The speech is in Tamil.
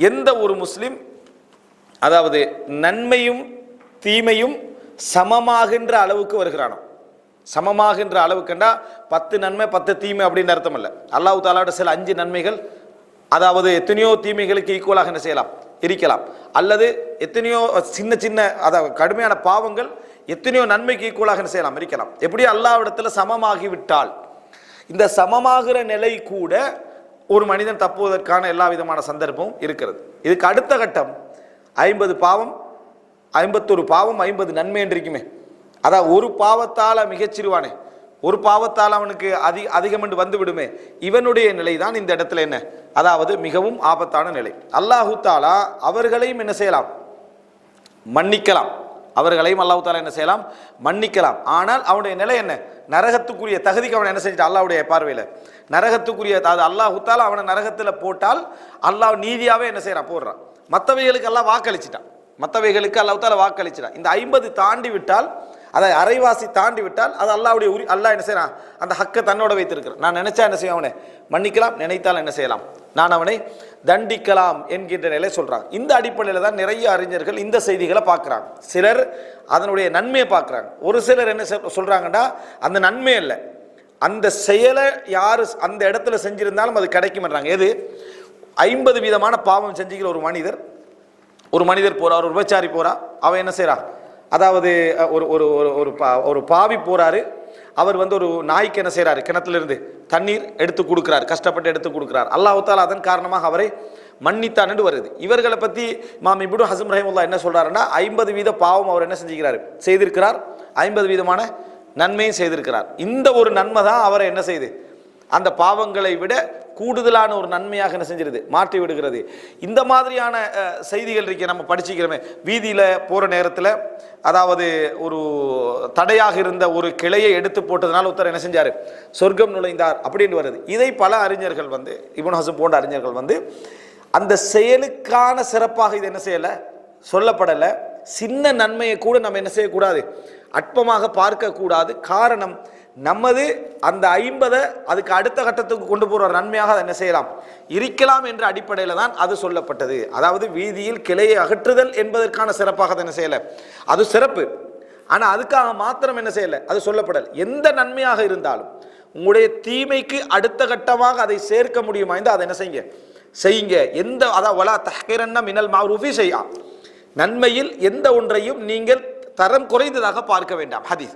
எந்த ஒரு முஸ்லிம் அதாவது நன்மையும் தீமையும் சமமாகின்ற அளவுக்கு வருகிறானோ, சமமாகின்ற அளவுக்குண்டா 10 நன்மை 10 தீமை அப்படின்னு அர்த்தம் இல்லை. அல்லாஹ் தஆலாவோட சில 5 நன்மைகள் அதாவது எத்தனையோ தீமைகளுக்கு ஈக்குவலாக என்ன செய்யலாம் இருக்கலாம், அல்லது எத்தனையோ சின்ன சின்ன அதாவது கடுமையான பாவங்கள் எத்தனையோ நன்மைக்கு ஈக்குவலாக என்ன செய்யலாம் இருக்கலாம். எப்படி அல்லாஹ்விடத்துல சமமாகிவிட்டால் இந்த சமமாகிற நிலை கூட ஒரு மனிதன் தப்புவதற்கான எல்லா விதமான சந்தர்ப்பமும் இருக்கிறது. இதுக்கு அடுத்த கட்டம் 50 பாவம் 51 பாவம் 50 நன்மை என்று இருக்குமே. அதான் ஒரு பாவத்தால் மிகச்சிறுவானே, ஒரு பாவத்தால் அவனுக்கு அதிகம் என்று வந்து விடுமே, இவனுடைய நிலை தான் இந்த இடத்துல என்ன, அதாவது மிகவும் ஆபத்தான நிலை. அல்லாஹு தாலா அவர்களையும் என்ன செய்யலாம் மன்னிக்கலாம், அவர்களையும் அல்லாஹு தாலா என்ன செய்யலாம் மன்னிக்கலாம். ஆனால் அவனுடைய நிலை என்ன, நரகத்துக்குரிய தகுதிக்கு அவன் என்ன செஞ்சிட்டான் அல்லாஹ்வுடைய பார்வையில் நரகத்துக்குரிய, அது அல்லாஹு தாலா அவனை நரகத்தில் போட்டால் அல்லாஹ் நீதியாவே என்ன செய்யறான் போடுறான். மற்றவைகளுக்கு எல்லாம் வாக்களிச்சிட்டான், மற்றவைகளுக்கு அல்லாஹ் தாலா வாக்களிச்சிட்டான். இந்த 50 தாண்டி விட்டால், அதை அரைவாசி தாண்டி விட்டால் அது அல்லாஹ்வுடைய அல்லாஹ் என்ன செய்யறான் அந்த ஹக்கை தன்னோட வைத்திருக்கிறான். நான் நினைச்சா என்ன செய்யும் அவனை மன்னிக்கலாம், நினைத்தால் என்ன செய்யலாம் நான் அவனை தண்டிக்கலாம் என்கின்ற நிலை சொல்றாங்க. இந்த அடிப்படையில் தான் நிறைய அறிஞர்கள் இந்த செய்திகளை பார்க்குறாங்க. சிலர் அதனுடைய நன்மையை பார்க்குறாங்க, ஒரு சிலர் என்ன சொல்றாங்கன்னா அந்த நன்மை இல்லை, அந்த செயலை யாரு அந்த இடத்துல செஞ்சிருந்தாலும் அது கிடைக்கும்ன்றாங்க. எது 50 விதமான பாவம் செஞ்சுக்கிற ஒரு மனிதர் போறார், ஒரு விபச்சாரி போறா, அவன் என்ன செய்யறான், அதாவது ஒரு பாவி போறாரு, அவர் ஒரு நாய்க்கு என்ன செய்யறாரு, கிணத்துல இருந்து தண்ணீர் எடுத்து கொடுக்கிறார், கஷ்டப்பட்டு எடுத்து கொடுக்கிறார். அல்லாஹ் தஆலா அதன் காரணமாக அவரை மன்னித்தான் என்று வருது. இவர்களை பத்தி இமாம் இப்னு ஹஸம் ரஹிமஹுல்லாஹ் என்ன சொல்றாருன்னா 50 வீத பாவம் அவர் என்ன செஞ்சிருக்கிறார் செய்திருக்கிறார், 50 வீதமான நன்மையும் செய்திருக்கிறார். இந்த ஒரு நன்மை தான் அவரை என்ன செய்து அந்த பாவங்களை விட கூடுதலான ஒரு நன்மையாக என்ன செஞ்சிருது மாற்றி விடுகிறது. இந்த மாதிரியான செய்திகள் இருக்க நம்ம படிச்சுக்கிறோமே. வீதியில போற நேரத்தில் அதாவது ஒரு தடையாக இருந்த ஒரு கிளையை எடுத்து போட்டதுனால ஒருத்தர் என்ன செஞ்சாரு சொர்க்கம் நுழைந்தார் அப்படின்னு வருது. இதை பல அறிஞர்கள் இப்னு ஹஸம் போன்ற அறிஞர்கள் அந்த செயலுக்கான சிறப்பாக இது என்ன செய்யல சொல்லப்படலை. சின்ன நன்மையை கூட நம்ம என்ன செய்யக்கூடாது அற்பமாக பார்க்க கூடாது. காரணம் நமது அந்த 50 அதுக்கு அடுத்த கட்டத்துக்கு கொண்டு போற நன்மையாக அதை என்ன செய்யலாம் இருக்கலாம் என்ற அடிப்படையில் தான் அது சொல்லப்பட்டது. அதாவது வீதியில் கிளையை அகற்றுதல் என்பதற்கான சிறப்பாக அதை என்ன செய்யல, அது சிறப்பு. ஆனா அதுக்காக மாத்திரம் என்ன செய்யல அது சொல்லப்படல். எந்த நன்மையாக இருந்தாலும் உங்களுடைய தீமைக்கு அடுத்த கட்டமாக அதை சேர்க்க முடியுமா என்று அதை என்ன செய்யுங்க. எந்த அதாவது வலா தஹ்கிரன்ன மினல் மஅரூஃபி ஷைஆ, நன்மையில் எந்த ஒன்றையும் நீங்கள் தரம் குறைந்ததாக பார்க்க வேண்டாம். ஹதீஸ்.